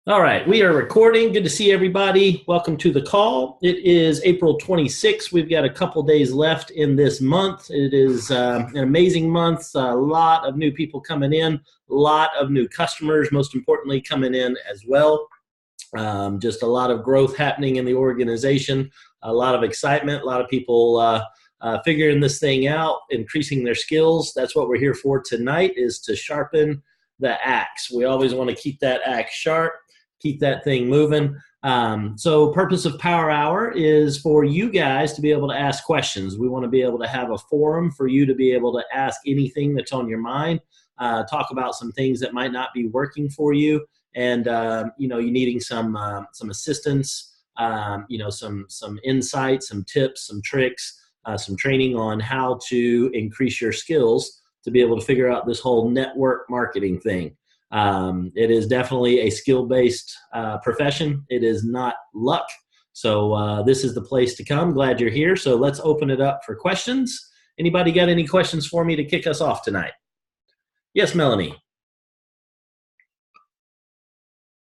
All right, we are recording. Good to see everybody. Welcome to the call. It is April 26th. We've got a couple days left in this month. It is an amazing month. A lot of new people coming in, a lot of new customers, most importantly, coming in as well. Just a lot of growth happening in the organization, a lot of excitement, a lot of people figuring this thing out, increasing their skills. That's what we're here for tonight, is to sharpen the axe. We always want to keep that axe sharp, keep that thing moving. So purpose of Power Hour is for you guys to be able to ask questions. We want to be able to have a forum for you to be able to ask anything that's on your mind, talk about some things that might not be working for you, and you needing some assistance, some insights, some tips, some tricks, some training on how to increase your skills to be able to figure out this whole network marketing thing. It is definitely a skill-based profession. It is not luck. So this is the place to come. Glad you're here. So let's open it up for questions. Anybody got any questions for me to kick us off tonight? Yes, Melanie.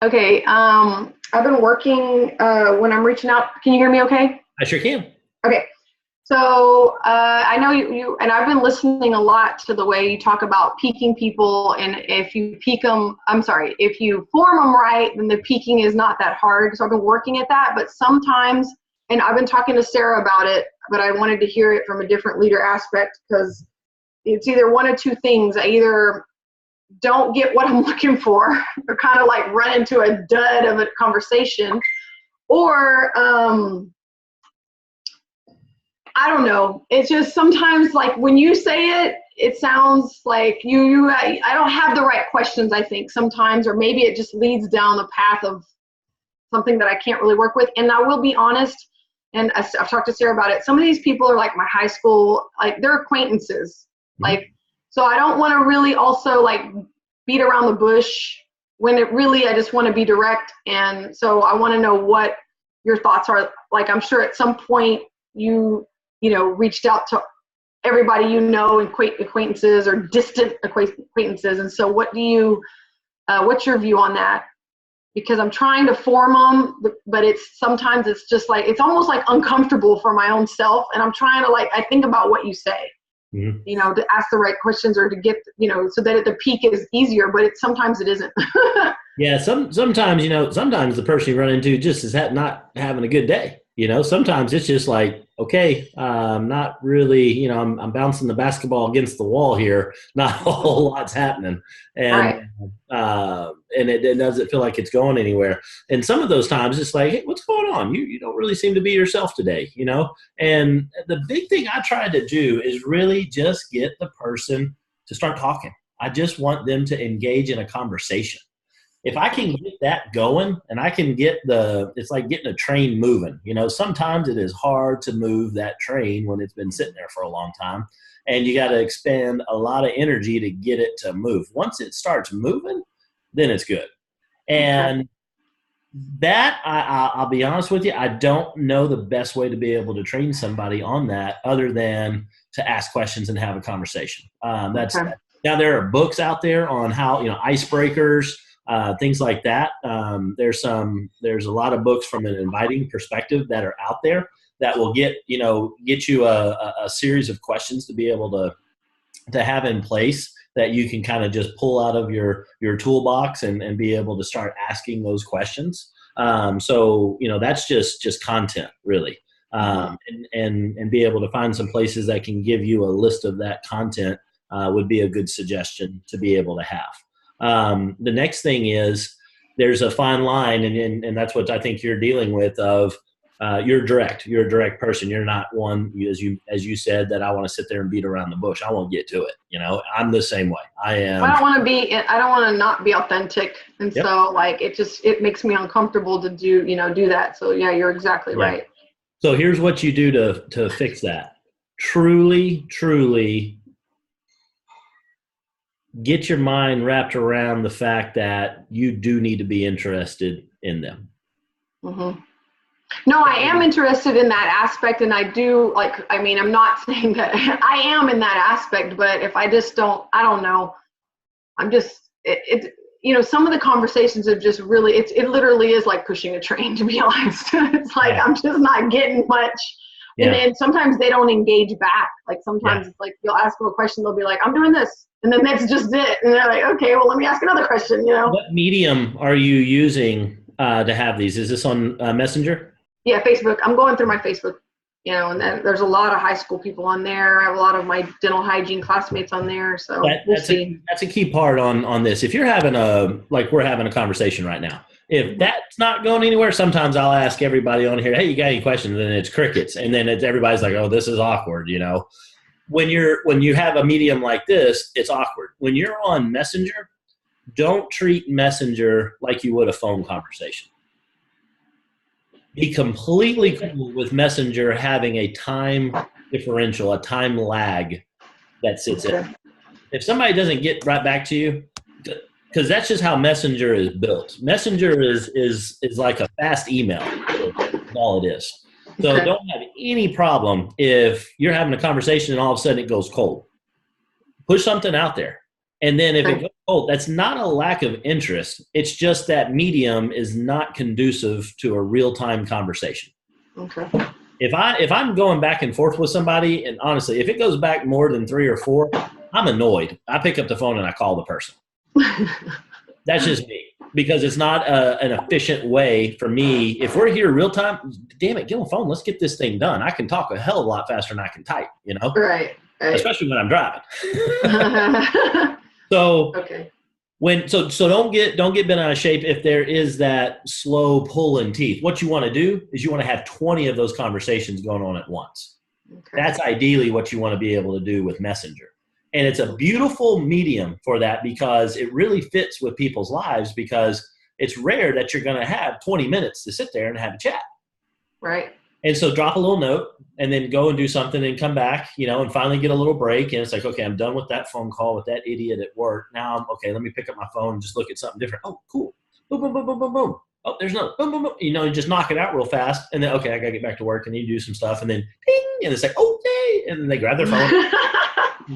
Okay, I've been working when I'm reaching out. Can you hear me okay? I sure can. Okay, so I know you, and I've been listening a lot to the way you talk about peaking people, and if you peak them, if you form them right, then the peaking is not that hard. So I've been working at that, but sometimes, and I've been talking to Sarah about it, but I wanted to hear it from a different leader aspect, because it's either one of two things. I either don't get what I'm looking for, or kind of like run into a dud of a conversation, or I don't know. It's just sometimes, like, when you say it, it sounds like I don't have the right questions, I think, sometimes, or maybe it just leads down the path of something that I can't really work with. And I will be honest, and I've talked to Sarah about it, some of these people are like my high school, like, they're acquaintances. Like, so I don't want to really also like beat around the bush when it really, I just want to be direct. And so I want to know what your thoughts are. Like, I'm sure at some point you reached out to everybody, and acquaintances or distant acquaintances. And so what's your view on that? Because I'm trying to form them, but sometimes it's just like, it's almost like uncomfortable for my own self. And I'm trying to, like, I think about what you say. To ask the right questions, or to get, so that the peak is easier, but sometimes it isn't. Yeah, sometimes the person you run into just is not having a good day. Sometimes it's just like, okay, not really, I'm bouncing the basketball against the wall here. Not a whole lot's happening. And, Right. and it doesn't feel like it's going anywhere. And some of those times it's like, hey, what's going on? You don't really seem to be yourself today, And the big thing I try to do is really just get the person to start talking. I just want them to engage in a conversation. If I can get that going, and I can get it's like getting a train moving. Sometimes it is hard to move that train when it's been sitting there for a long time, and you got to expend a lot of energy to get it to move. Once it starts moving, then it's good. And that, I'll be honest with you, I don't know the best way to be able to train somebody on that other than to ask questions and have a conversation. Now there are books out there on how, icebreakers, things like that. There's a lot of books from an inviting perspective that are out there that will get you a series of questions to be able to have in place that you can kind of just pull out of your toolbox and be able to start asking those questions. So that's just content, really. And be able to find some places that can give you a list of that content would be a good suggestion to be able to have. The next thing is, there's a fine line, and that's what I think you're dealing with. Of you're a direct person. You're not one, as you said, that I want to sit there and beat around the bush. I won't get to it. I'm the same way. I am. I don't want to not be authentic, and Yep. so, like, it makes me uncomfortable to do that. So yeah, you're exactly right. So here's what you do to fix that. Truly get your mind wrapped around the fact that you do need to be interested in them. Mm-hmm. No, I am interested in that aspect, and I do, like, I mean, I'm not saying that I am in that aspect, but if I just don't, I don't know. I'm just, some of the conversations have just really, it literally is like pushing a train, to be honest. It's like, I'm just not getting much. Yeah. And then sometimes they don't engage back. Like sometimes it's like, you'll ask them a question, they'll be like, I'm doing this. And then that's just it. And they're like, okay, well, let me ask another question, What medium are you using to have these? Is this on Messenger? Yeah, Facebook. I'm going through my Facebook, and then there's a lot of high school people on there. I have a lot of my dental hygiene classmates on there. So we'll see. That's a key part on this. If you're having we're having a conversation right now, if that's not going anywhere, sometimes I'll ask everybody on here, hey, you got any questions? And then it's crickets. And then everybody's like, oh, this is awkward, When you have a medium like this, it's awkward. When you're on Messenger, don't treat Messenger like you would a phone conversation. Be completely cool with Messenger having a time differential, a time lag that sits in. If somebody doesn't get right back to you, because that's just how Messenger is built. Messenger is like a fast email. That's all it is. So don't have any problem if you're having a conversation and all of a sudden it goes cold. Push something out there. And then if it goes cold, that's not a lack of interest. It's just that medium is not conducive to a real-time conversation. Okay. If I'm going back and forth with somebody, and honestly, if it goes back more than 3 or 4, I'm annoyed. I pick up the phone and I call the person. That's just me. Because it's not an efficient way for me. If we're here real time, damn it, get on the phone. Let's get this thing done. I can talk a hell of a lot faster than I can type, Right. Especially when I'm driving. So so don't get bent out of shape if there is that slow pull in teeth. What you want to do is you want to have 20 of those conversations going on at once. Okay. That's ideally what you want to be able to do with Messenger. And it's a beautiful medium for that because it really fits with people's lives because it's rare that you're going to have 20 minutes to sit there and have a chat. Right. And so drop a little note and then go and do something and come back, and finally get a little break. And it's like, okay, I'm done with that phone call with that idiot at work. Now let me pick up my phone and just look at something different. Oh, cool. Boom, boom, boom, boom, boom, boom. Oh, there's no boom, boom, boom. You just knock it out real fast. And then, okay, I got to get back to work and you do some stuff. And then ding, and it's like, oh, yay. And then they grab their phone.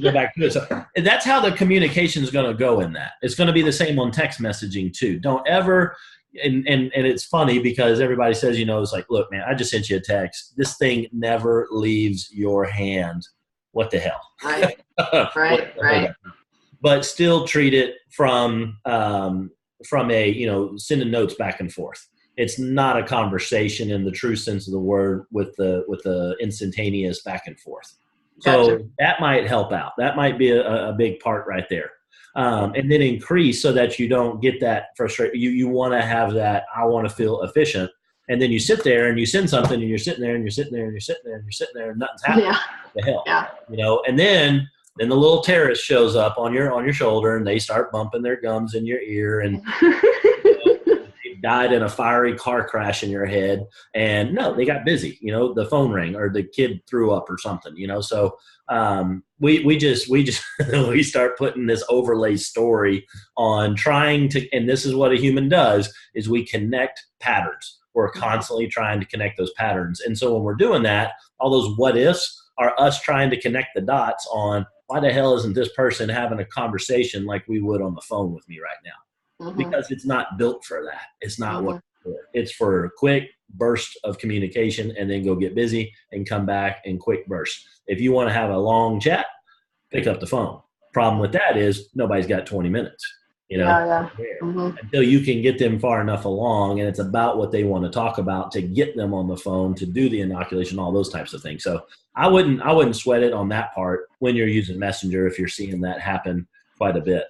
Go back to it. So, and that's how the communication is going to go in that. It's going to be the same on text messaging too. Don't ever, and it's funny because everybody says, it's like, look, man, I just sent you a text. This thing never leaves your hand. What the hell? Right. Right. But still treat it from a, sending notes back and forth. It's not a conversation in the true sense of the word with the instantaneous back and forth. So that might help out. That might be a big part right there. And then increase so that you don't get that frustrated. You want to have that, I want to feel efficient. And then you sit there and you send something and you're sitting there and you're sitting there and you're sitting there and you're sitting there and nothing's happening. Yeah. What the hell? Yeah. And then the little terrorist shows up on your shoulder and they start bumping their gums in your ear and died in a fiery car crash in your head, and no, they got busy. The phone rang or the kid threw up or something. So we just we start putting this overlay story on trying to, and this is what a human does: is we connect patterns. We're constantly trying to connect those patterns, and so when we're doing that, all those what ifs are us trying to connect the dots on why the hell isn't this person having a conversation like we would on the phone with me right now. Mm-hmm. Because it's not built for that. It's not what it's for. It's for a quick burst of communication and then go get busy and come back in quick bursts. If you want to have a long chat, pick up the phone. Problem with that is nobody's got 20 minutes, until you can get them far enough along, and it's about what they want to talk about to get them on the phone to do the inoculation, all those types of things. So I wouldn't sweat it on that part when you're using Messenger if you're seeing that happen quite a bit.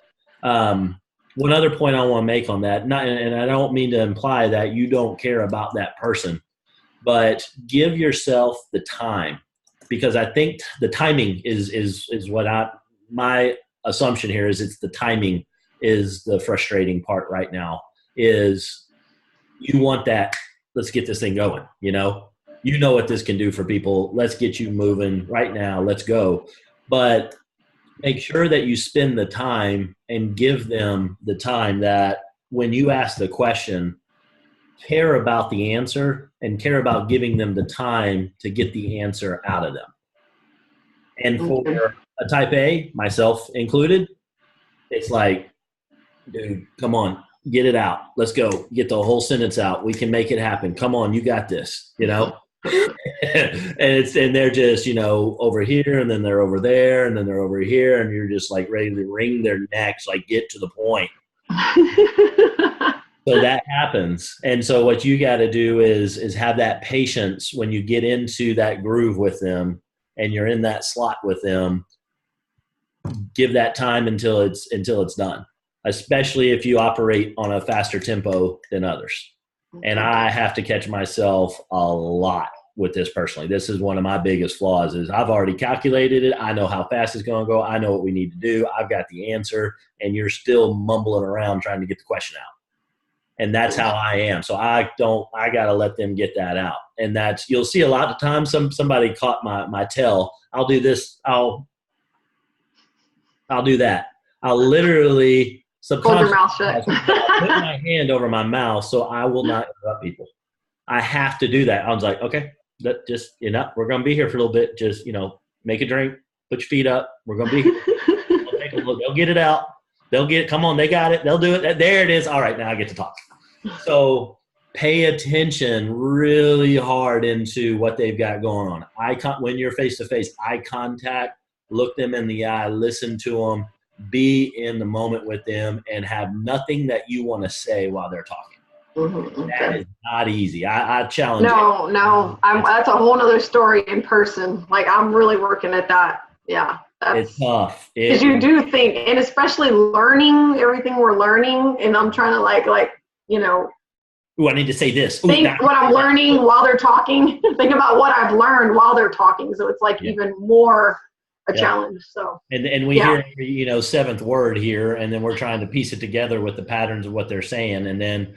One other point I want to make on that, and I don't mean to imply that you don't care about that person, but give yourself the time, because I think the timing is what my assumption here is. It's the timing is the frustrating part right now. Is you want that? Let's get this thing going. You know what this can do for people. Let's get you moving right now. Let's go, but make sure that you spend the time and give them the time that when you ask the question, care about the answer and care about giving them the time to get the answer out of them. And for a type A, myself included, it's like, dude, come on, get it out. Let's go. Get the whole sentence out. We can make it happen. Come on, you got this. And they're just over here, and then they're over there, and then they're over here, and you're just like ready to wring their necks, like get to the point. So that happens, and so what you got to do is have that patience when you get into that groove with them, and you're in that slot with them. Give that time until it's done, especially if you operate on a faster tempo than others. And I have to catch myself a lot with this personally. This is one of my biggest flaws is I've already calculated it. I know how fast it's going to go. I know what we need to do. I've got the answer, and you're still mumbling around trying to get the question out. And that's how I am. So I got to let them get that out. And you'll see a lot of times somebody caught my tail. I'll do this. I'll do that. I'll literally hold your mouth shut. put my hand over my mouth so I will not interrupt people. I have to do that. I was like, okay, just we're gonna be here for a little bit. Just make a drink, put your feet up. We're gonna be here. They'll get it out. They'll get it. Come on, they got it. They'll do it. There it is. All right, now I get to talk. So pay attention really hard into what they've got going on. When you're face to face, eye contact. Look them in the eye, listen to them, be in the moment with them, and have nothing that you want to say while they're talking. Mm-hmm, okay. That is not easy. I challenge you. No. That's a whole other story in person. Like, I'm really working at that. Yeah. It's tough. Because you do think, and especially learning everything we're learning, and I'm trying to Ooh, I need to say this. Think what I'm learning while they're talking. Think about what I've learned while they're talking. So it's even more a challenge. So and we hear seventh word here, and then we're trying to piece it together with the patterns of what they're saying, and then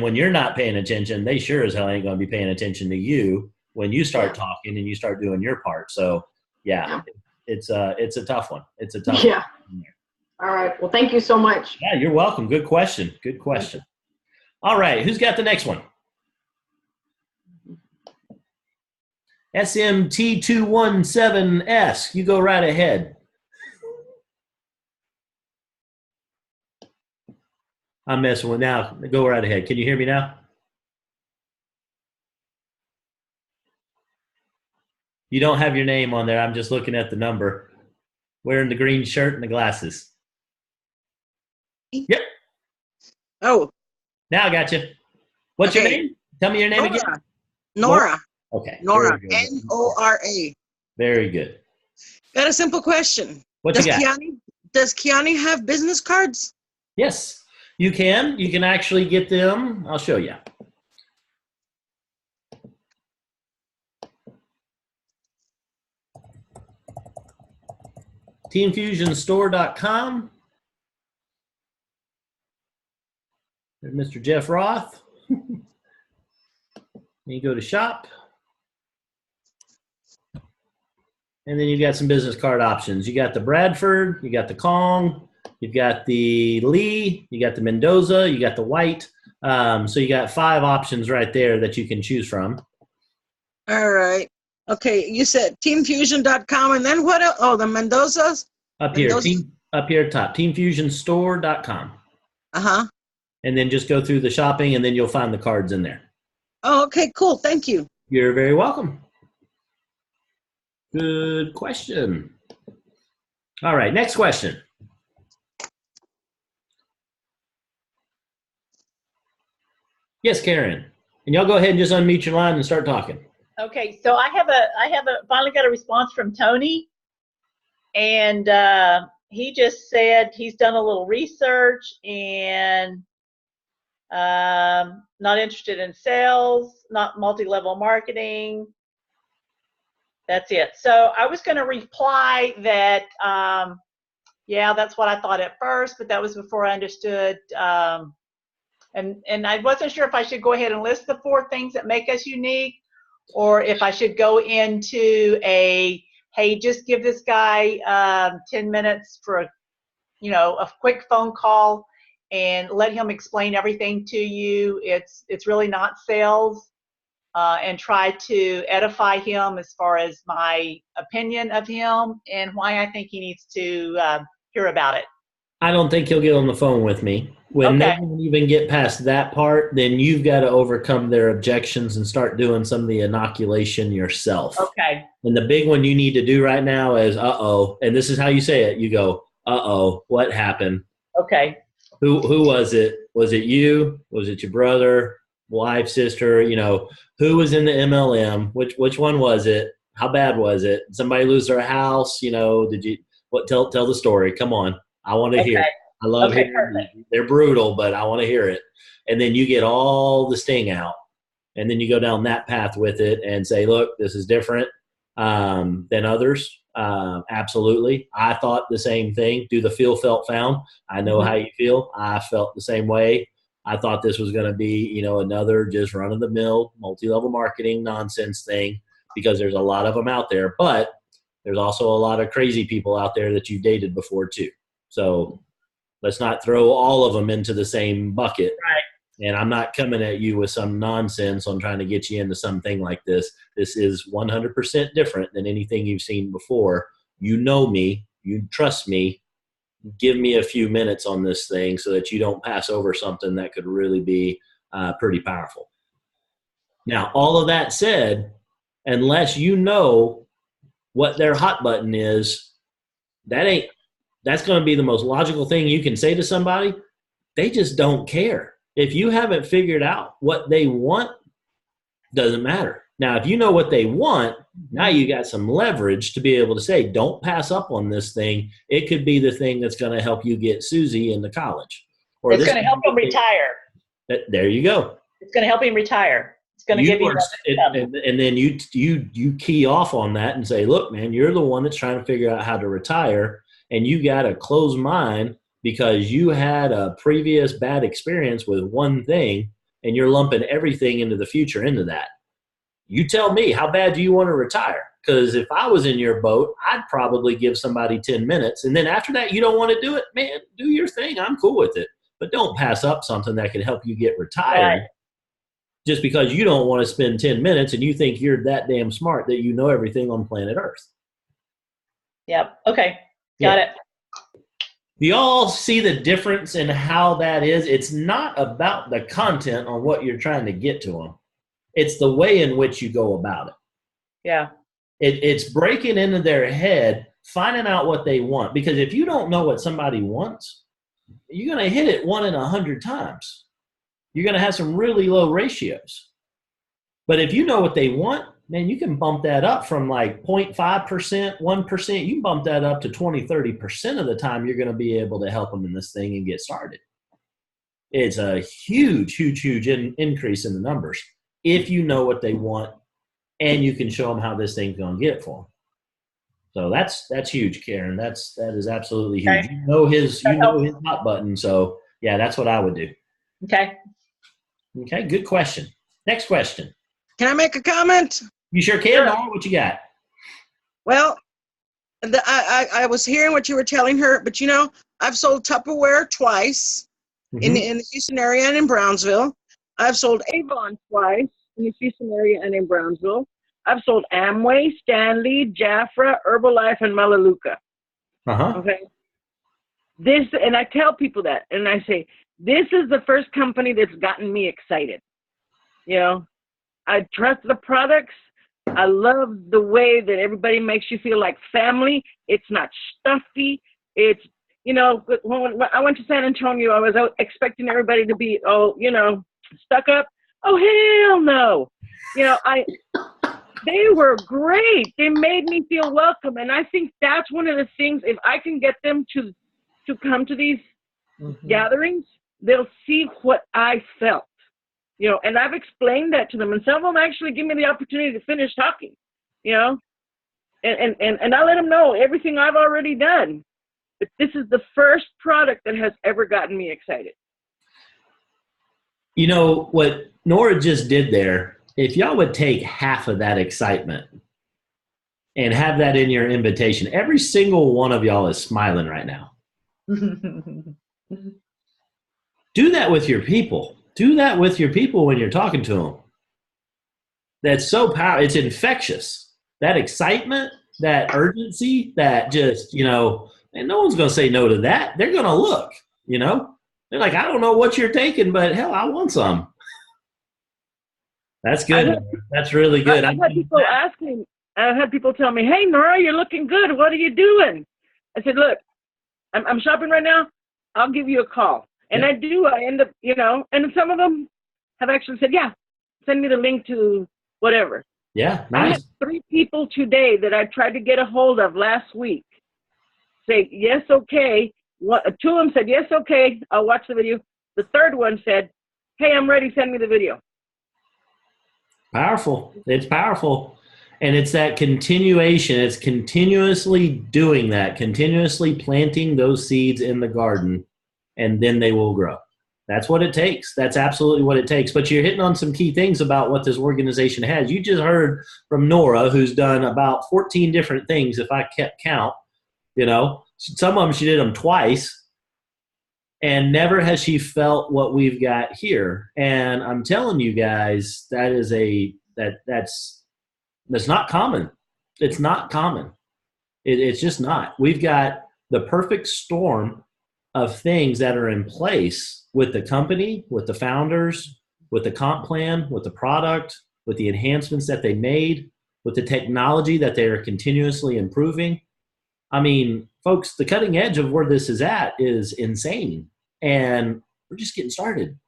when you're not paying attention, they sure as hell ain't going to be paying attention to you when you start talking and you start doing your part. So it's a tough one. It's a tough one. All right. Well, thank you so much. Yeah, you're welcome. Good question. All right, who's got the next one? SMT217S, you go right ahead. I'm messing with now. Go right ahead. Can you hear me now? You don't have your name on there. I'm just looking at the number. Wearing the green shirt and the glasses. Yep. Oh. Now I got you. What's your name? Tell me your name again. Nora. Okay. Nora. Nora. Very good. Got a simple question. What you got? Does Kiani have business cards? Yes, you can. You can actually get them. I'll show you. TeamFusionStore.com. There's Mr. Jeff Roth. You go to shop. And then you've got some business card options. You got the Bradford, you got the Kong, you've got the Lee, you got the Mendoza, you got the White. So you got 5 options right there that you can choose from. All right. Okay, you said teamfusion.com, and then what else? Oh, the Mendozas? Up here, up here top, teamfusionstore.com. Uh-huh. And then just go through the shopping, and then you'll find the cards in there. Oh, okay, cool. Thank you. You're very welcome. Good question. All right, next question. Yes, Karen. And y'all go ahead and just unmute your line and start talking. Okay, so I have finally got a response from Tony, and he just said he's done a little research and not interested in sales, not multi-level marketing. That's it. So I was going to reply that, yeah, that's what I thought at first, but that was before I understood. And I wasn't sure if I should go ahead and list the 4 things that make us unique, or if I should go into hey, just give this guy 10 minutes for a quick phone call and let him explain everything to you. It's really not sales, and try to edify him as far as my opinion of him and why I think he needs to hear about it. I don't think he'll get on the phone with me. When they Okay. don't even get past that part, then you've got to overcome their objections and start doing some of the inoculation yourself. Okay. And the big one you need to do right now is, uh-oh. And this is how you say it. You go, uh-oh, what happened? Okay. Who was it? Was it you? Was it your brother, wife, sister? You know, who was in the MLM? Which one was it? How bad was it? Did somebody lose their house? You know, did you tell the story? Come on. I want to hear Okay. it. I love Okay, hearing perfect. it. They're brutal, but I want to hear it. And then you get all the sting out. And then you go down that path with it and say, look, this is different than others. Absolutely. I thought the same thing. Do the feel, felt, found. I know how you feel. I felt the same way. I thought this was going to be, you know, another just run of the mill, multi-level marketing nonsense thing, because there's a lot of them out there, but there's also a lot of crazy people out there that you've dated before too. So let's not throw all of them into the same bucket. Right. And I'm not coming at you with some nonsense on trying to get you into something like this. This is 100% different than anything you've seen before. You know me. You trust me. Give me a few minutes on this thing so that you don't pass over something that could really be pretty powerful. Now, all of that said, unless you know what their hot button is, that's going to be the most logical thing you can say to somebody. They just don't care. If you haven't figured out what they want, doesn't matter. Now, if you know what they want, now you got some leverage to be able to say, don't pass up on this thing. It could be the thing that's going to help you get Susie into college. Or It's going to help him retire. There you go. It's going to help him retire. It's going to give you and then you key off on that and say, look, man, you're the one that's trying to figure out how to retire, and you got a closed mind because you had a previous bad experience with one thing, and you're lumping everything into the future into that. You tell me, how bad do you want to retire? Because if I was in your boat, I'd probably give somebody 10 minutes. And then after that, you don't want to do it, man, do your thing. I'm cool with it. But don't pass up something that could help you get retired just because you don't want to spend 10 minutes and you think you're that damn smart that you know everything on planet Earth. Yep. Okay. Got it. Do y'all see the difference in how that is? It's not about the content on what you're trying to get to them. It's the way in which you go about it. Yeah. It's breaking into their head, finding out what they want. Because if you don't know what somebody wants, you're going to hit it 1 in 100 times. You're going to have some really low ratios. But if you know what they want, man, you can bump that up from like 0.5%, 1%. You can bump that up to 20, 30% of the time you're going to be able to help them in this thing and get started. It's a huge, huge, huge increase in the numbers if you know what they want and you can show them how this thing's going to get it for them. So that's huge, Karen. That is absolutely huge. Okay. You know his hot button. So yeah, that's what I would do. Okay. Okay, good question. Next question. Can I make a comment? You sure can, Laura? What you got? Well, I was hearing what you were telling her, but you know, I've sold Tupperware twice in the Houston area and in Brownsville. I've sold Avon twice in the Houston area and in Brownsville. I've sold Amway, Stanley, Jafra, Herbalife, and Melaleuca. Okay. And I tell people that, and I say, this is the first company that's gotten me excited. You know, I trust the products. I love the way that everybody makes you feel like family. It's not stuffy. It's, you know, when I went to San Antonio, I was expecting everybody to be, stuck up. Oh, hell no. You know, they were great. They made me feel welcome. And I think that's one of the things, if I can get them to come to these gatherings, they'll see what I felt. You know, and I've explained that to them, and some of them actually give me the opportunity to finish talking, you know, and I let them know everything I've already done. But this is the first product that has ever gotten me excited. You know, what Nora just did there, if y'all would take half of that excitement and have that in your invitation, every single one of y'all is smiling right now. Do that with your people. Do that with your people when you're talking to them. That's so powerful. It's infectious. That excitement, that urgency, that just, you know, And no one's going to say no to that. They're going to look, you know. They're like, I don't know what you're taking, but hell, I want some. That's good. That's really good. I've had people asking, I've had people tell me, hey, Nora, you're looking good. What are you doing? I said, look, I'm shopping right now. I'll give you a call. And Yeah. I do. I end up, you know, and some of them have actually said, yeah, send me the link to whatever. Yeah, I had nice. 3 people today that I tried to get a hold of last week say, yes, okay. 2 of them said, yes, okay, I'll watch the video. The third one said, hey, I'm ready, send me the video. Powerful. It's powerful. And it's that continuation. It's continuously doing that, continuously planting those seeds in the garden, and then they will grow. That's what it takes. That's absolutely what it takes. But you're hitting on some key things about what this organization has. You just heard from Nora, who's done about 14 different things, if I kept count. You know, some of them she did them twice, and never has she felt what we've got here. And I'm telling you guys, that is that's not common. It's not common. It's just not. We've got the perfect storm of things that are in place with the company, with the founders, with the comp plan, with the product, with the enhancements that they made, with the technology that they are continuously improving. I mean, folks, the cutting edge of where this is at is insane. And we're just getting started.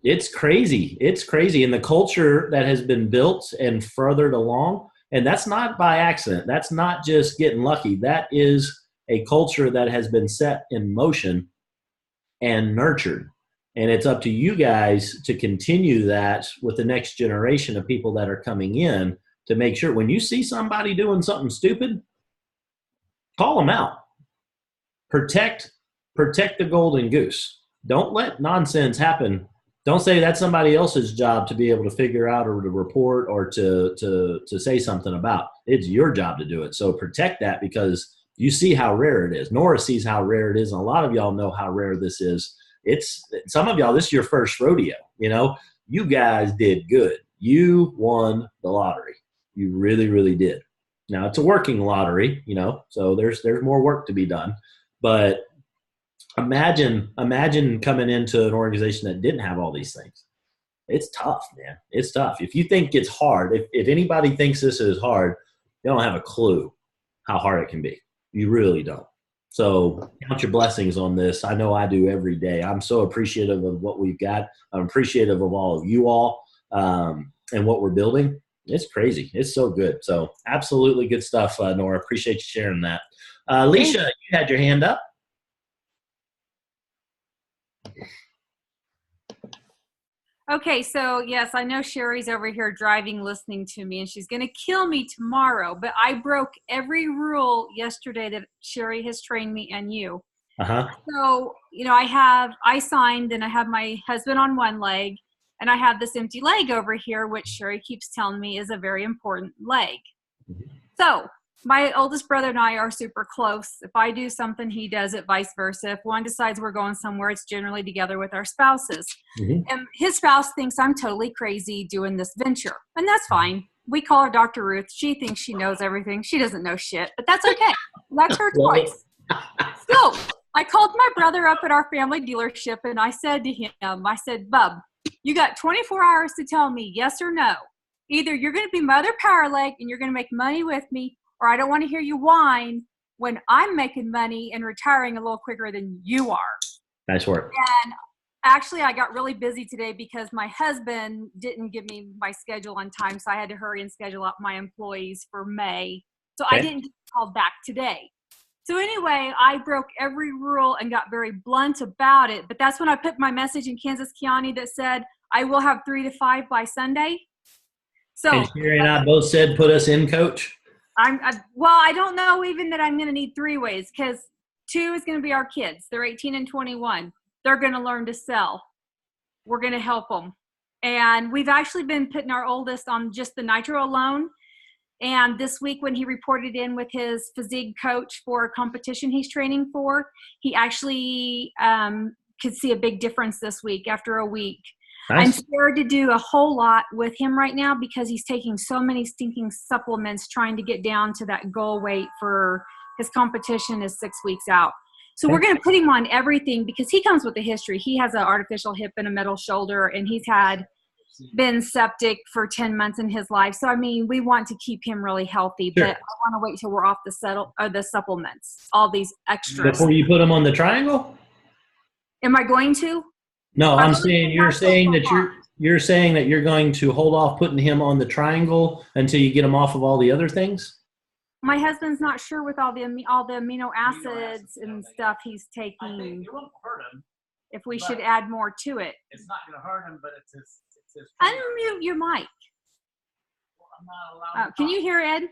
It's crazy. It's crazy. And the culture that has been built and furthered along, and that's not by accident. That's not just getting lucky. That is a culture that has been set in motion and nurtured. And it's up to you guys to continue that with the next generation of people that are coming in to make sure when you see somebody doing something stupid, call them out. Protect the golden goose. Don't let nonsense happen. Don't say that's somebody else's job to be able to figure out or to report or to say something about. It's your job to do it. So protect that because you see how rare it is. Nora sees how rare it is, and a lot of y'all know how rare this is. It's some of y'all, this is your first rodeo. You know, you guys did good. You won the lottery. You really, really did. Now it's a working lottery, you know, so there's more work to be done. But imagine coming into an organization that didn't have all these things. It's tough, man. It's tough. If you think it's hard, if anybody thinks this is hard, they don't have a clue how hard it can be. You really don't. So count your blessings on this. I know I do every day. I'm so appreciative of what we've got. I'm appreciative of all of you all and what we're building. It's crazy. It's so good. So absolutely good stuff, Nora. Appreciate you sharing that. Alicia, you had your hand up. Okay, so yes, I know Sherry's over here driving, listening to me, and she's going to kill me tomorrow, but I broke every rule yesterday that Sherry has trained me and you. Uh-huh. So, you know, I signed and I have my husband on one leg and I have this empty leg over here, which Sherry keeps telling me is a very important leg. Mm-hmm. So my oldest brother and I are super close. If I do something, he does it, vice versa. If one decides we're going somewhere, it's generally together with our spouses. Mm-hmm. And his spouse thinks I'm totally crazy doing this venture. And that's fine. We call her Dr. Ruth. She thinks she knows everything. She doesn't know shit, but that's okay. That's her choice. So I called my brother up at our family dealership and I said to him, I said, Bub, you got 24 hours to tell me yes or no. Either you're going to be my other power leg and you're going to make money with me, or I don't want to hear you whine when I'm making money and retiring a little quicker than you are. Nice work. And actually, I got really busy today because my husband didn't give me my schedule on time, so I had to hurry and schedule out my employees for May. So Okay. I didn't get called back today. So anyway, I broke every rule and got very blunt about it. But that's when I put my message in Kansas County that said, I will have 3 to 5 by Sunday. So And Sherry and I both said, put us in, coach. Well, I don't know even that I'm going to need 3 ways because 2 is going to be our kids. They're 18 and 21. They're going to learn to sell. We're going to help them. And we've actually been putting our oldest on just the nitro alone. And this week when he reported in with his physique coach for a competition he's training for, he actually could see a big difference this week after a week. Nice. I'm scared to do a whole lot with him right now because he's taking so many stinking supplements trying to get down to that goal weight for His competition is 6 weeks out. So we're going to put him on everything because he comes with a history. He has an artificial hip and a middle shoulder, and he's been septic for 10 months in his life. So, I mean, we want to keep him really healthy, Sure. but I want to wait till we're off the supplements, all these extras. Before you put him on the triangle? Am I going to? No, I'm saying you're Not so saying that far. you're saying that you're going to hold off putting him on the triangle until you get him off of all the other things? My husband's not sure with all the amino acids and stuff he's I think taking, it won't hurt him. if we should add more to it. It's not going to hurt him, but it's his. Unmute your mic. I'm not allowed. Can you hear Ed?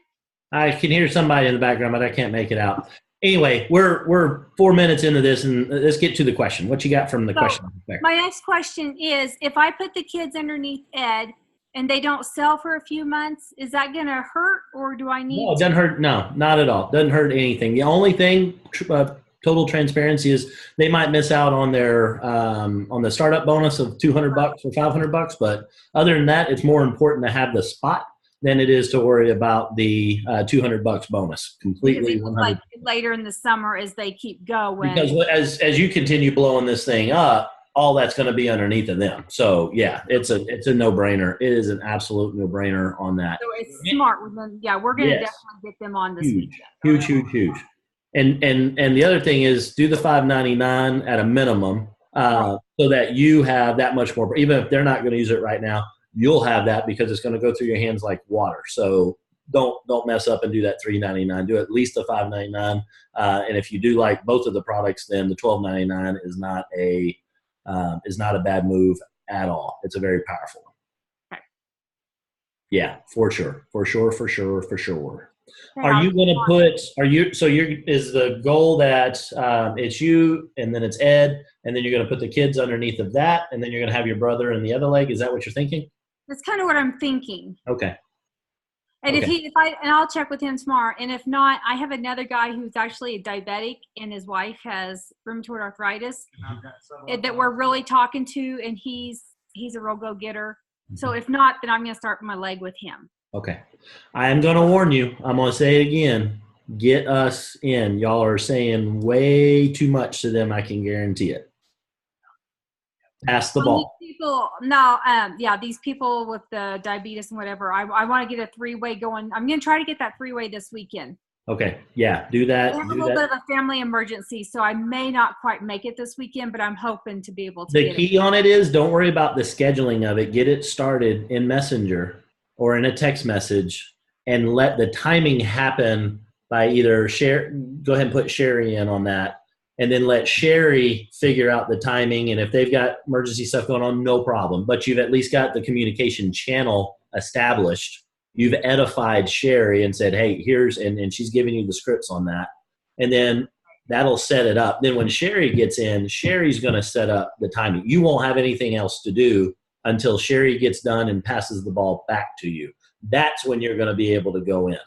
I can hear somebody in the background, but I can't make it out. Anyway, we're 4 minutes into this, and let's get to the question. What you got from the question? My next question is, if I put the kids underneath Ed and they don't sell for a few months, is that going to hurt, or do I need No, it doesn't hurt. No, not at all. Doesn't hurt anything. The only thing, total transparency, is they might miss out on their on the startup bonus of $200 or $500. But other than that, it's more important to have the spot than it is to worry about the $200 bonus. Completely, Because it looks 100. like later in the summer as they keep going. Because as you continue blowing this thing up, all that's going to be underneath of them. So yeah, it's a no-brainer. It is an absolute no-brainer on that. So it's smart. We're going to Yes. definitely get them on this Huge, weekend. huge. And the other thing is, do the $5.99 at a minimum, so that you have that much more. Even if they're not going to use it right now, you'll have that because it's going to go through your hands like water. So don't mess up and do that $3.99. Do at least the $5.99. And if you do like both of the products, then the $12.99 is not a bad move at all. It's a very powerful one. Okay. Yeah, for sure. Okay, Are you going to put, is the goal that it's you and then it's Ed, and then you're going to put the kids underneath of that, and then you're going to have your brother in the other leg? Is that what you're thinking? That's kind of what I'm thinking. Okay. And Okay. and I'll check with him tomorrow. And if not, I have another guy who's actually a diabetic, and his wife has rheumatoid arthritis that we're really talking to, and he's a real go-getter. So if not, then I'm going to start my leg with him. Okay. I am going to warn you. I'm going to say it again. Get us in. Y'all are saying way too much to them. I can guarantee it. Pass the ball. These people with the diabetes and whatever, I want to get a three-way going. I'm going to try to get that three-way this weekend. Okay. Yeah. Do that. I have a little bit of a family emergency, so I may not quite make it this weekend, but I'm hoping to be able to The get key on it is, don't worry about the scheduling of it. Get it started in Messenger or in a text message, and let the timing happen by either go ahead and put Sherry in on that, and then let Sherry figure out the timing. And if they've got emergency stuff going on, no problem. But you've at least got the communication channel established. You've edified Sherry and said, hey, and she's giving you the scripts on that. And then that'll set it up. Then when Sherry gets in, Sherry's going to set up the timing. You won't have anything else to do until Sherry gets done and passes the ball back to you. That's when you're going to be able to go in.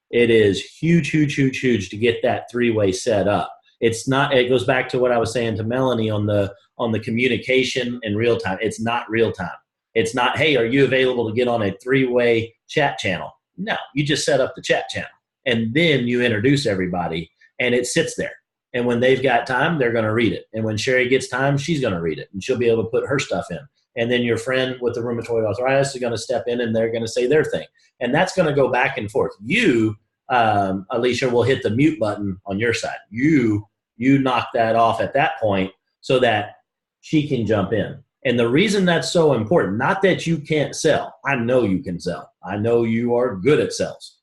It is huge to get that three-way set up. It's not, it goes back to what I was saying to Melanie on the communication in real time. It's not real time. It's not, hey, are you available to get on a three-way chat channel? No, you just set up the chat channel, and then you introduce everybody, and it sits there. And when they've got time, they're going to read it. And when Sherry gets time, she's going to read it, and she'll be able to put her stuff in. And then your friend with the rheumatoid arthritis is going to step in, and they're going to say their thing. And that's going to go back and forth. You, Alicia, will hit the mute button on your side. You knock that off at that point so that she can jump in. And the reason that's so important, not that you can't sell. I know you can sell. I know you are good at sales.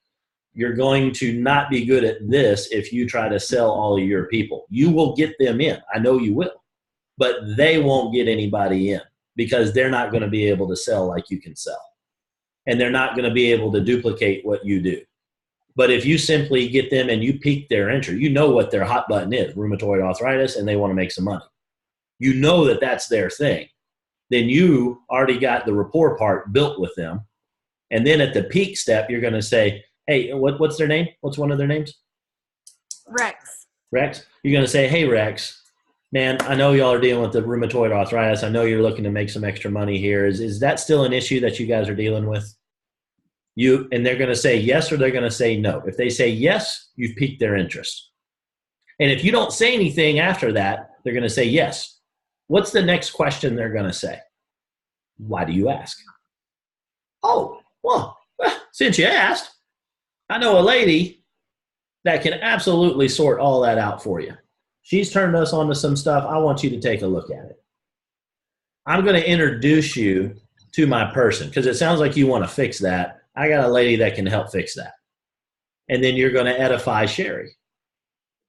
You're going to not be good at this if you try to sell all of your people. You will get them in. I know you will. But they won't get anybody in because they're not going to be able to sell like you can sell. And they're not going to be able to duplicate what you do. But if you simply get them and you pique their interest, you know what their hot button is, rheumatoid arthritis, and they want to make some money. You know that that's their thing. Then you already got the rapport part built with them. And then at the peak step, you're going to say, hey, what's their name? What's one of their names? Rex. Rex. You're going to say, hey, Rex, man, I know y'all are dealing with the rheumatoid arthritis. I know you're looking to make some extra money here. Is that still an issue that you guys are dealing with? And they're going to say yes or they're going to say no. If they say yes, you've piqued their interest. And if you don't say anything after that, they're going to say yes. What's the next question they're going to say? Why do you ask? Oh, well, since you asked, I know a lady that can absolutely sort all that out for you. She's turned us on to some stuff. I want you to take a look at it. I'm going to introduce you to my person because it sounds like you want to fix that. I got a lady that can help fix that. And then you're going to edify Sherry.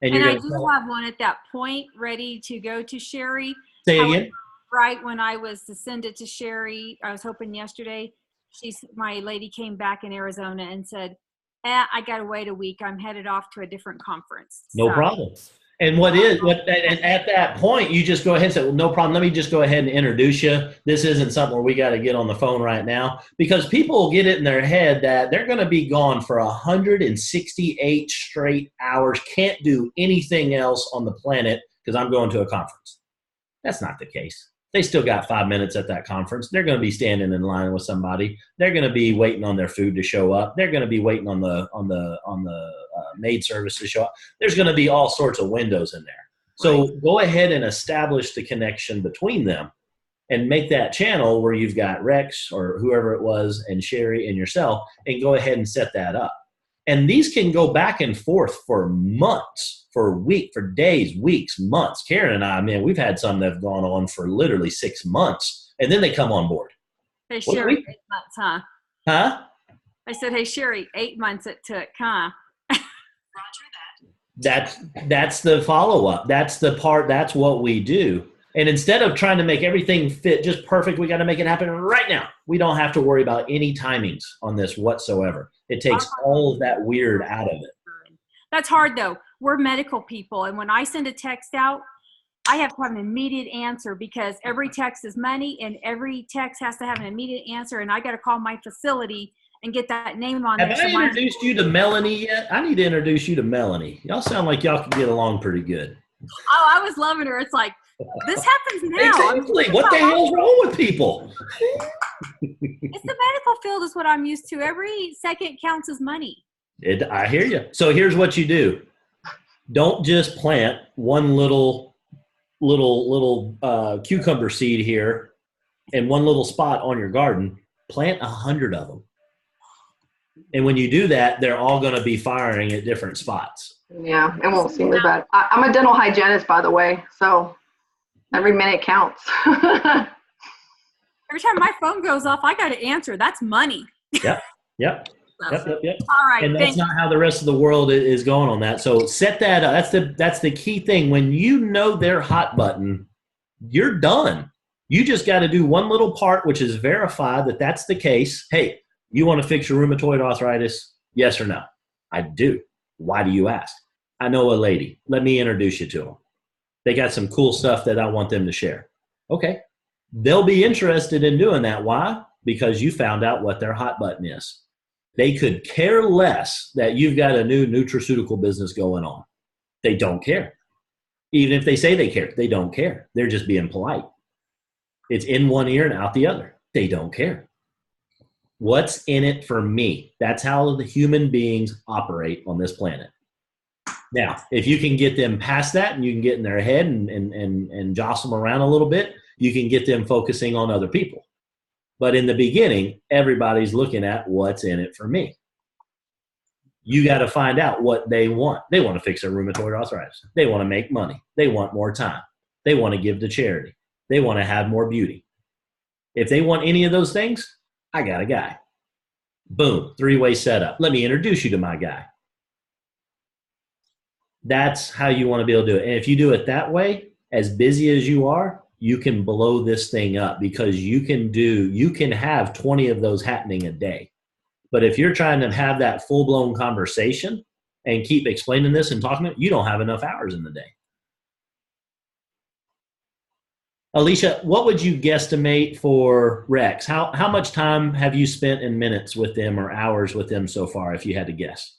And I do have one at that point ready to go to Sherry. Say again? Right when I was to send it to Sherry, I was hoping yesterday, my lady came back in Arizona and said, I got to wait a week. I'm headed off to a different conference. No problem. And and at that point, you just go ahead and say, well, no problem. Let me just go ahead and introduce you. This isn't something where we got to get on the phone right now, because people will get it in their head that they're going to be gone for 168 straight hours, can't do anything else on the planet because I'm going to a conference. That's not the case. They still got 5 minutes at that conference. They're going to be standing in line with somebody. They're going to be waiting on their food to show up. They're going to be waiting on the maid service to show up. There's going to be all sorts of windows in there. So go ahead and establish the connection between them and make that channel where you've got Rex or whoever it was and Sherry and yourself, and go ahead and set that up. And these can go back and forth for months, for days, weeks, months. Karen and I, man, we've had some that have gone on for literally 6 months, and then they come on board. Hey, Sherry, 8 months, huh? Huh? I said, hey, Sherry, 8 months it took, huh? That's the follow-up. That's the part. That's what we do. And instead of trying to make everything fit just perfect, we got to make it happen right now. We don't have to worry about any timings on this whatsoever. It takes all of that weird out of it. That's hard, though. We're medical people, and when I send a text out, I have to have an immediate answer because every text is money, and every text has to have an immediate answer, and I got to call my facility and get that name on there. Have I introduced you to Melanie yet? I need to introduce you to Melanie. Y'all sound like y'all can get along pretty good. Oh, I was loving her. It's like, this happens now. Exactly. What the hell's wrong with people? It's the medical field is what I'm used to. Every second counts as money. I hear you. So here's what you do. Don't just plant one little cucumber seed here in one little spot on your garden. Plant 100 of them. And when you do that, they're all going to be firing at different spots. Yeah, it won't seem as bad. I'm a dental hygienist, by the way, so every minute counts. Every time my phone goes off, I got to answer. That's money. Yep. All right. And that's not how the rest of the world is going on that. So set that up. That's the key thing. When you know their hot button, you're done. You just got to do one little part, which is verify that that's the case. Hey, you want to fix your rheumatoid arthritis? Yes or no? I do. Why do you ask? I know a lady. Let me introduce you to them. They got some cool stuff that I want them to share. Okay. They'll be interested in doing that. Why? Because you found out what their hot button is. They could care less that you've got a new nutraceutical business going on. They don't care. Even if they say they care, they don't care. They're just being polite. It's in one ear and out the other. They don't care. What's in it for me? That's how the human beings operate on this planet. Now, if you can get them past that and you can get in their head and jostle them around a little bit, you can get them focusing on other people. But in the beginning, everybody's looking at what's in it for me. You got to find out what they want. They want to fix their rheumatoid arthritis. They want to make money. They want more time. They want to give to charity. They want to have more beauty. If they want any of those things, I got a guy. Boom, 3-way setup. Let me introduce you to my guy. That's how you want to be able to do it. And if you do it that way, as busy as you are, you can blow this thing up because you can have 20 of those happening a day. But if you're trying to have that full-blown conversation and keep explaining this and talking, you don't have enough hours in the day. Alicia, what would you guesstimate for Rex? How much time have you spent in minutes with them or hours with them so far, if you had to guess?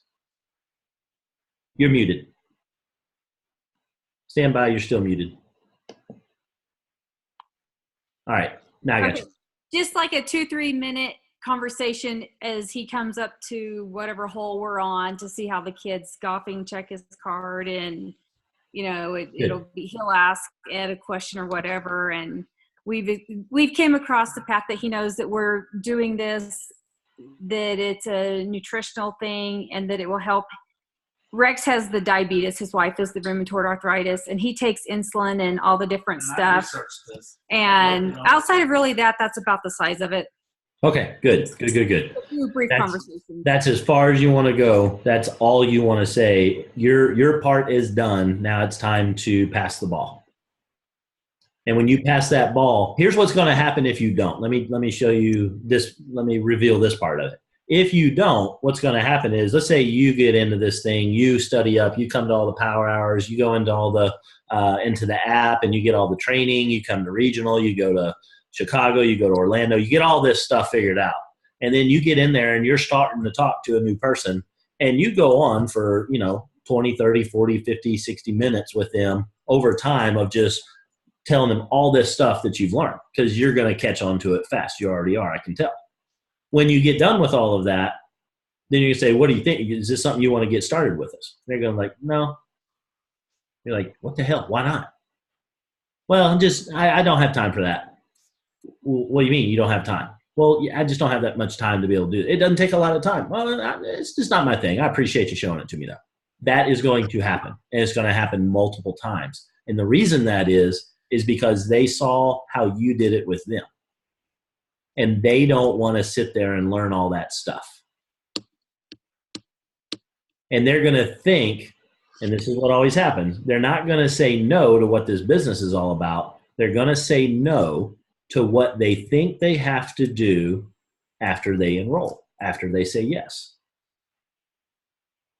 You're muted. Stand by, you're still muted. All right, now I got you. Just like a 2-3 minute conversation as he comes up to whatever hole we're on to see how the kid's golfing, check his card, and it'll be, he'll ask Ed a question or whatever, and we've came across the path that he knows that we're doing this, that it's a nutritional thing, and that it will help. Rex has the diabetes. His wife has the rheumatoid arthritis, and he takes insulin and all the different And I stuff. researched this. And outside of really that's about the size of it. Okay, good. A brief conversation. That's as far as you want to go. That's all you want to say. Your part is done. Now it's time to pass the ball. And when you pass that ball, here's what's going to happen if you don't. Let me show you this. Let me reveal this part of it. If you don't, what's going to happen is, let's say you get into this thing, you study up, you come to all the power hours, you go into all the into the app, and you get all the training. You come to regional, you go to Chicago, you go to Orlando, you get all this stuff figured out. And then you get in there and you're starting to talk to a new person, and you go on for, 20, 30, 40, 50, 60 minutes with them over time of just telling them all this stuff that you've learned, because you're going to catch on to it fast. You already are, I can tell. When you get done with all of that, then you can say, what do you think? Is this something you want to get started with us? They're going like, no. You're like, what the hell? Why not? Well, I don't have time for that. What do you mean you don't have time? Well, I just don't have that much time to be able to do it. It doesn't take a lot of time. Well, it's just not my thing. I appreciate you showing it to me, though. That is going to happen, and it's going to happen multiple times. And the reason that is because they saw how you did it with them. And they don't want to sit there and learn all that stuff. And they're going to think, and this is what always happens, they're not going to say no to what this business is all about. They're going to say no to what they think they have to do after they enroll, after they say yes.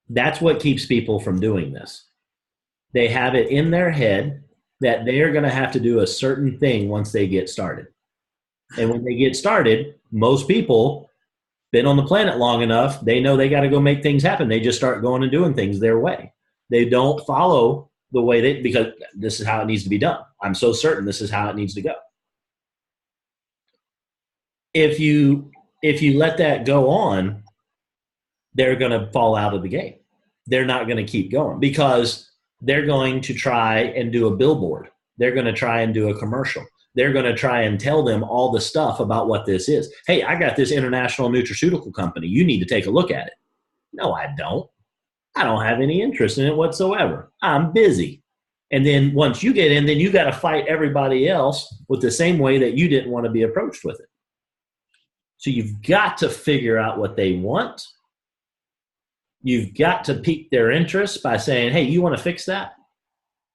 That's what keeps people from doing this. They have it in their head that they are going to have to do a certain thing once they get started. And when they get started, most people been on the planet long enough, they know they got to go make things happen. They just start going and doing things their way. They don't follow the way because this is how it needs to be done. I'm so certain this is how it needs to go. If you let that go on, they're going to fall out of the game. They're not going to keep going because they're going to try and do a billboard. They're going to try and do a commercial. They're going to try and tell them all the stuff about what this is. Hey, I got this international nutraceutical company. You need to take a look at it. No, I don't. I don't have any interest in it whatsoever. I'm busy. And then once you get in, then you got to fight everybody else with the same way that you didn't want to be approached with it. So you've got to figure out what they want. You've got to pique their interest by saying, hey, you want to fix that?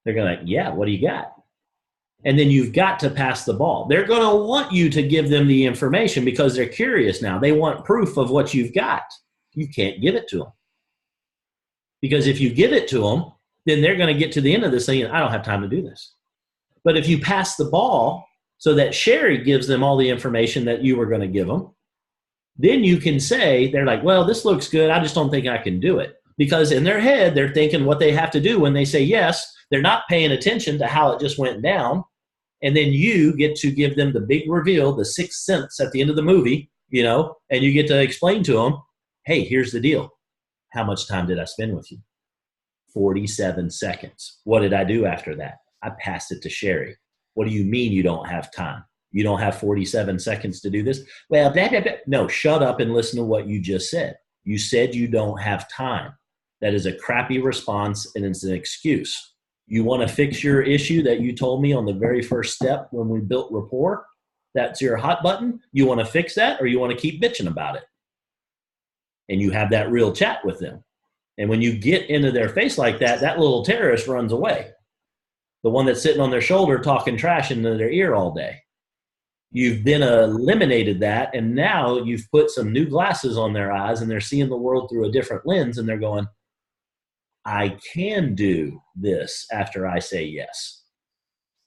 They're going to like, yeah, what do you got? And then you've got to pass the ball. They're going to want you to give them the information because they're curious now. They want proof of what you've got. You can't give it to them. Because if you give it to them, then they're going to get to the end of this thing and I don't have time to do this. But if you pass the ball so that Sherry gives them all the information that you were going to give them, then you can say, they're like, well, this looks good. I just don't think I can do it. Because in their head, they're thinking what they have to do when they say yes. They're not paying attention to how it just went down. And then you get to give them the big reveal, the sixth sense at the end of the movie, and you get to explain to them, hey, here's the deal. How much time did I spend with you? 47 seconds. What did I do after that? I passed it to Sherry. What do you mean you don't have time? You don't have 47 seconds to do this? Well, blah, blah, blah. No, shut up and listen to what you just said. You said you don't have time. That is a crappy response, and it's an excuse. You want to fix your issue that you told me on the very first step when we built rapport? That's your hot button? You want to fix that, or you want to keep bitching about it? And you have that real chat with them. And when you get into their face like that, that little terrorist runs away. The one that's sitting on their shoulder talking trash into their ear all day. You've then eliminated that, and now you've put some new glasses on their eyes, and they're seeing the world through a different lens, and they're going, I can do this after I say yes.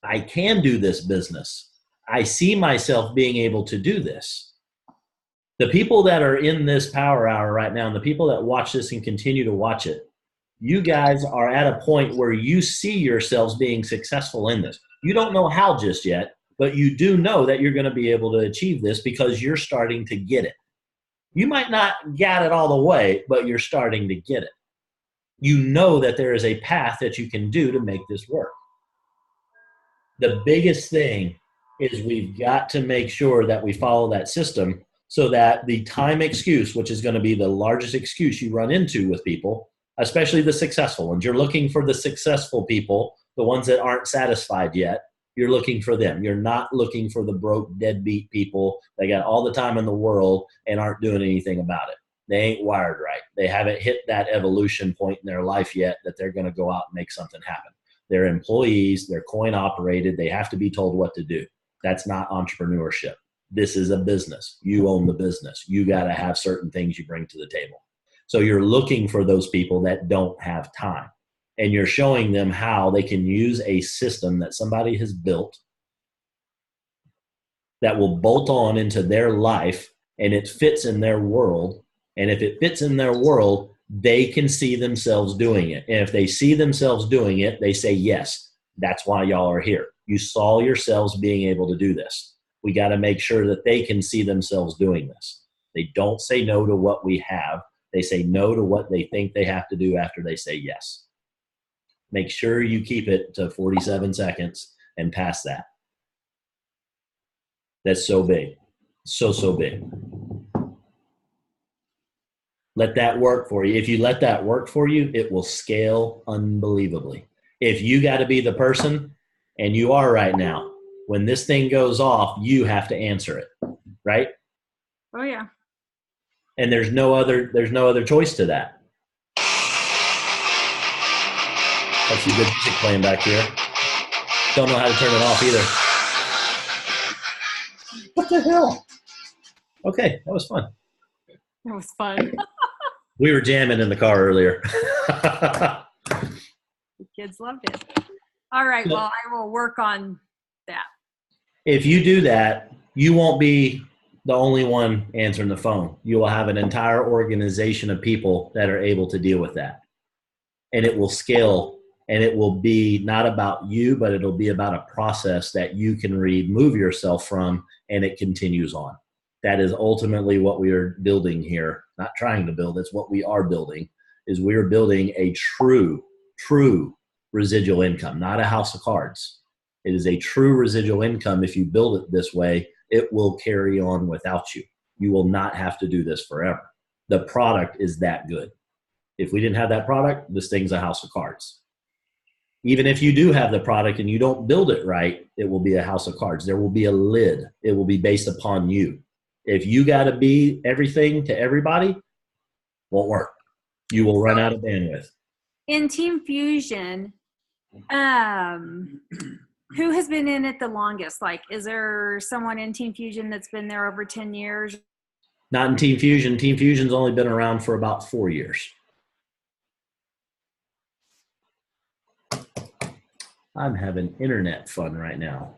I can do this business. I see myself being able to do this. The people that are in this power hour right now, and the people that watch this and continue to watch it, you guys are at a point where you see yourselves being successful in this. You don't know how just yet, but you do know that you're going to be able to achieve this because you're starting to get it. You might not get it all the way, but you're starting to get it. You know that there is a path that you can do to make this work. The biggest thing is we've got to make sure that we follow that system so that the time excuse, which is going to be the largest excuse you run into with people, especially the successful ones. You're looking for the successful people, the ones that aren't satisfied yet. You're looking for them. You're not looking for the broke, deadbeat people that got all the time in the world and aren't doing anything about it. They ain't wired right. They haven't hit that evolution point in their life yet that they're going to go out and make something happen. They're employees. They're coin operated. They have to be told what to do. That's not entrepreneurship. This is a business. You own the business. You got to have certain things you bring to the table. So you're looking for those people that don't have time. And you're showing them how they can use a system that somebody has built that will bolt on into their life, and it fits in their world. And if it fits in their world, they can see themselves doing it. And if they see themselves doing it, they say, yes, that's why y'all are here. You saw yourselves being able to do this. We got to make sure that they can see themselves doing this. They don't say no to what we have. They say no to what they think they have to do after they say yes. Make sure you keep it to 47 seconds and past that. That's so big. So big. Let that work for you. If you let that work for you, it will scale unbelievably. If you got to be the person, and you are right now, when this thing goes off, you have to answer it, right? Oh yeah. And there's no other choice to that. That's some good music playing back here. Don't know how to turn it off either. What the hell? Okay, that was fun. It was fun. We were jamming in the car earlier. The kids loved it. All right, well, I will work on that. If you do that, you won't be the only one answering the phone. You will have an entire organization of people that are able to deal with that. And it will scale, and it will be not about you, but it'll be about a process that you can remove yourself from, and it continues on. That is ultimately what we are building here. Not trying to build, it's what we are building, is we're building a true residual income, not a house of cards. It is a true residual income. If you build it this way, it will carry on without you. You will not have to do this forever. The product is that good. If we didn't have that product, this thing's a house of cards. Even if you do have the product and you don't build it right, it will be a house of cards. There will be a lid. It will be based upon you. If you got to be everything to everybody, won't work. You will run out of bandwidth. In Team Fusion, who has been in it the longest? Like, is there someone in Team Fusion that's been there over 10 years? Not in Team Fusion. Team Fusion's only been around for about 4 years. I'm having internet fun right now.